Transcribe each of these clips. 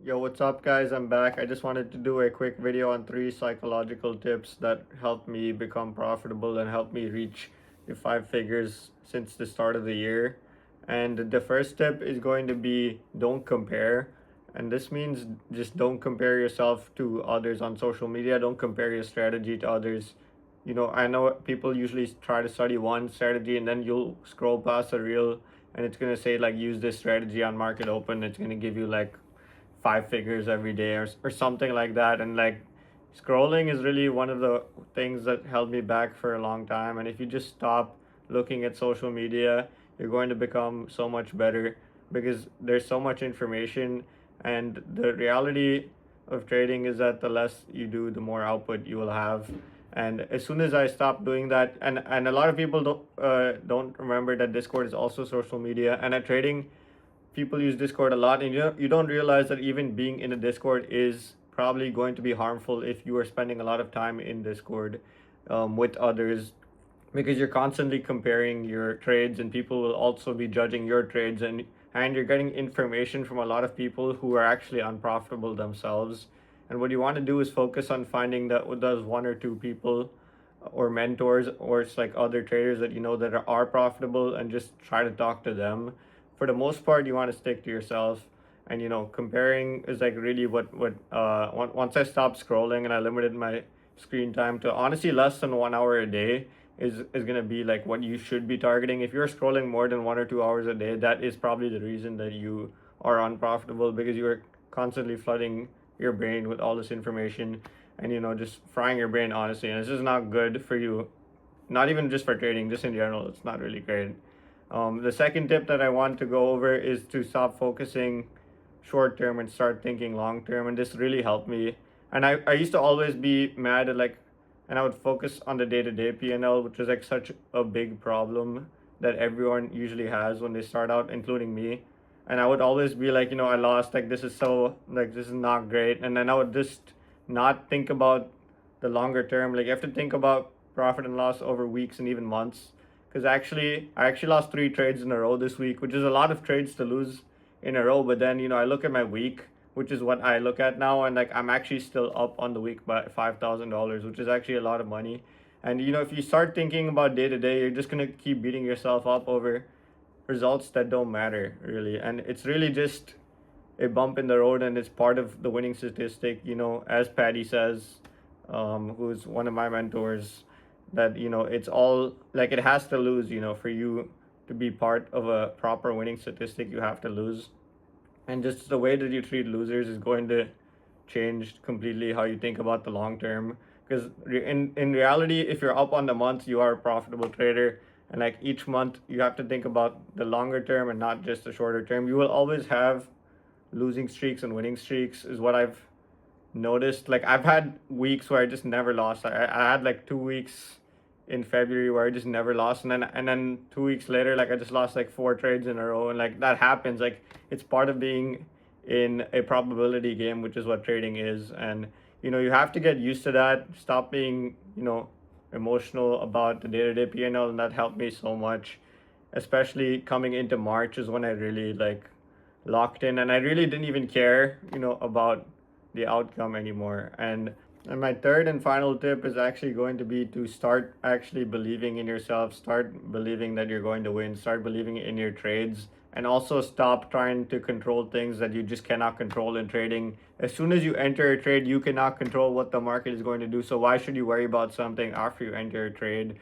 Yo, what's up, guys? I'm back. I just wanted to do a quick video on 3 psychological tips that helped me become profitable and help me reach the 5 figures since the start of the year. And the first tip is going to be don't compare. And this means just don't compare yourself to others on social media. Don't compare your strategy to others. I know people usually try to study one strategy and then you'll scroll past a reel and it's going to say, like, use this strategy on market open. It's going to give you like 5 figures every day or something like that. And like scrolling is really one of the things that held me back for a long time. And if you just stop looking at social media, you're going to become so much better because there's so much information. And the reality of trading is that the less you do, the more output you will have. And as soon as I stopped doing that, and a lot of people don't remember that Discord is also social media, and at trading people use Discord a lot, and you don't realize that even being in a Discord is probably going to be harmful if you are spending a lot of time in Discord with others, because you're constantly comparing your trades, and people will also be judging your trades, and you're getting information from a lot of people who are actually unprofitable themselves. And what you want to do is focus on finding those 1 or 2 people or mentors, or it's like other traders that you know that are profitable, and just try to talk to them. For the most part, you want to stick to yourself. And comparing is like really once I stopped scrolling and I limited my screen time to honestly less than 1 hour a day, is going to be like what you should be targeting. If you're scrolling more than 1 or 2 hours a day, that is probably the reason that you are unprofitable, because you are constantly flooding your brain with all this information, and just frying your brain, honestly. And this is not good for you, not even just for trading, just in general. It's not really great. The second tip that I want to go over is to stop focusing short term and start thinking long term. And this really helped me. And I used to always be mad at, like, and I would focus on the day to day P&L, which is like such a big problem that everyone usually has when they start out, including me. And I would always be like, I lost, like, this is not great. And then I would just not think about the longer term. Like, you have to think about profit and loss over weeks and even months. Because I actually lost 3 trades in a row this week, which is a lot of trades to lose in a row. But then, I look at my week, which is what I look at now, and like I'm actually still up on the week by $5,000, which is actually a lot of money. And if you start thinking about day to day, you're just gonna keep beating yourself up over results that don't matter, really. And it's really just a bump in the road, and it's part of the winning statistic. As Patty says, who's one of my mentors, that it's all like, it has to lose. For you to be part of a proper winning statistic, you have to lose. And just the way that you treat losers is going to change completely how you think about the long term. Because in reality, if you're up on the month, you are a profitable trader. And like each month, you have to think about the longer term and not just the shorter term. You will always have losing streaks and winning streaks, is what I've noticed. Like, I've had weeks where I just never lost. I had like 2 weeks in February where I just never lost, and then 2 weeks later, like, I just lost like 4 trades in a row. And like that happens. Like, it's part of being in a probability game, which is what trading is. And you have to get used to that. Stop being emotional about the day-to-day P&L, and that helped me so much. Especially coming into March is when I really like locked in, and I really didn't even care about the outcome anymore. And my third and final tip is actually going to be to start actually believing in yourself, start believing that you're going to win, start believing in your trades, and also stop trying to control things that you just cannot control in trading. As soon as you enter a trade, you cannot control what the market is going to do. So why should you worry about something after you enter a trade?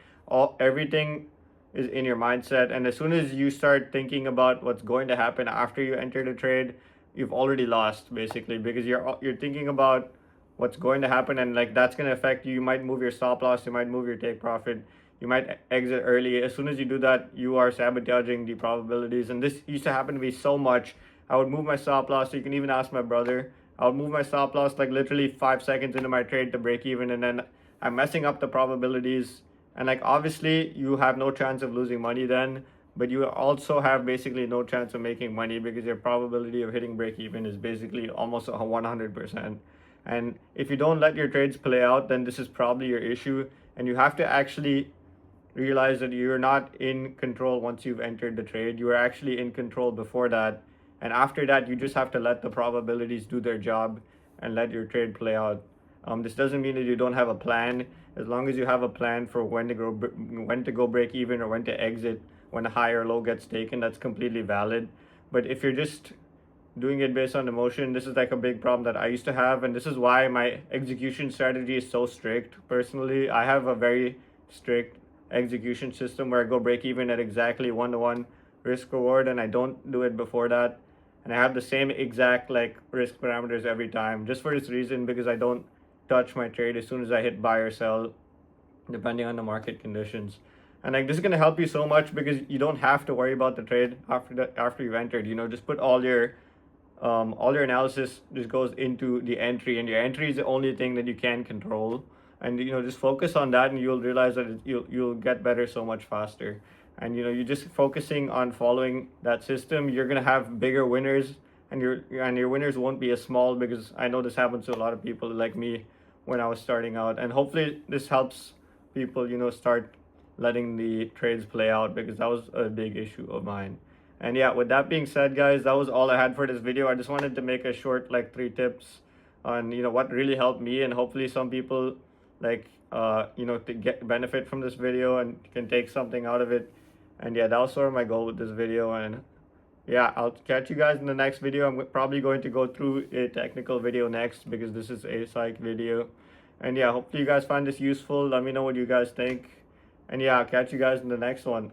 Everything is in your mindset. And as soon as you start thinking about what's going to happen after you enter the trade, you've already lost, basically, because you're thinking about what's going to happen, and like that's going to affect you. You might move your stop loss, you might move your take profit, you might exit early. As soon as you do that, you are sabotaging the probabilities. And this used to happen to me so much. I would move my stop loss. You can even ask my brother. I would move my stop loss like literally 5 seconds into my trade to break even, and then I'm messing up the probabilities. And like, obviously you have no chance of losing money then, but you also have basically no chance of making money, because your probability of hitting break even is basically almost 100%. And if you don't let your trades play out, then this is probably your issue. And you have to actually realize that you're not in control once you've entered the trade. You were actually in control before that. And after that, you just have to let the probabilities do their job and let your trade play out. This doesn't mean that you don't have a plan. As long as you have a plan for when to go break even or when to exit, when a high or low gets taken, that's completely valid. But if you're just doing it based on emotion, this is like a big problem that I used to have, and this is why my execution strategy is so strict. Personally, I have a very strict execution system where I go break even at exactly 1-to-1 risk reward, and I don't do it before that. And I have the same exact like risk parameters every time, just for this reason, because I don't touch my trade as soon as I hit buy or sell, depending on the market conditions. And like this is gonna help you so much because you don't have to worry about the trade after you've entered. Just put all your analysis just goes into the entry, and your entry is the only thing that you can control. And just focus on that, and you'll realize that you'll get better so much faster. And you're just focusing on following that system, you're gonna have bigger winners, and your winners won't be as small, because I know this happens to a lot of people like me when I was starting out. And hopefully this helps people start letting the trades play out, because that was a big issue of mine. And yeah, with that being said, guys, that was all I had for this video. I just wanted to make a short like 3 tips on what really helped me, and hopefully some people like to get benefit from this video and can take something out of it. And yeah, that was sort of my goal with this video. And yeah, I'll catch you guys in the next video. I'm probably going to go through a technical video next, because this is a psych video. And yeah, hopefully you guys find this useful. Let me know what you guys think. And yeah, I'll catch you guys in the next one.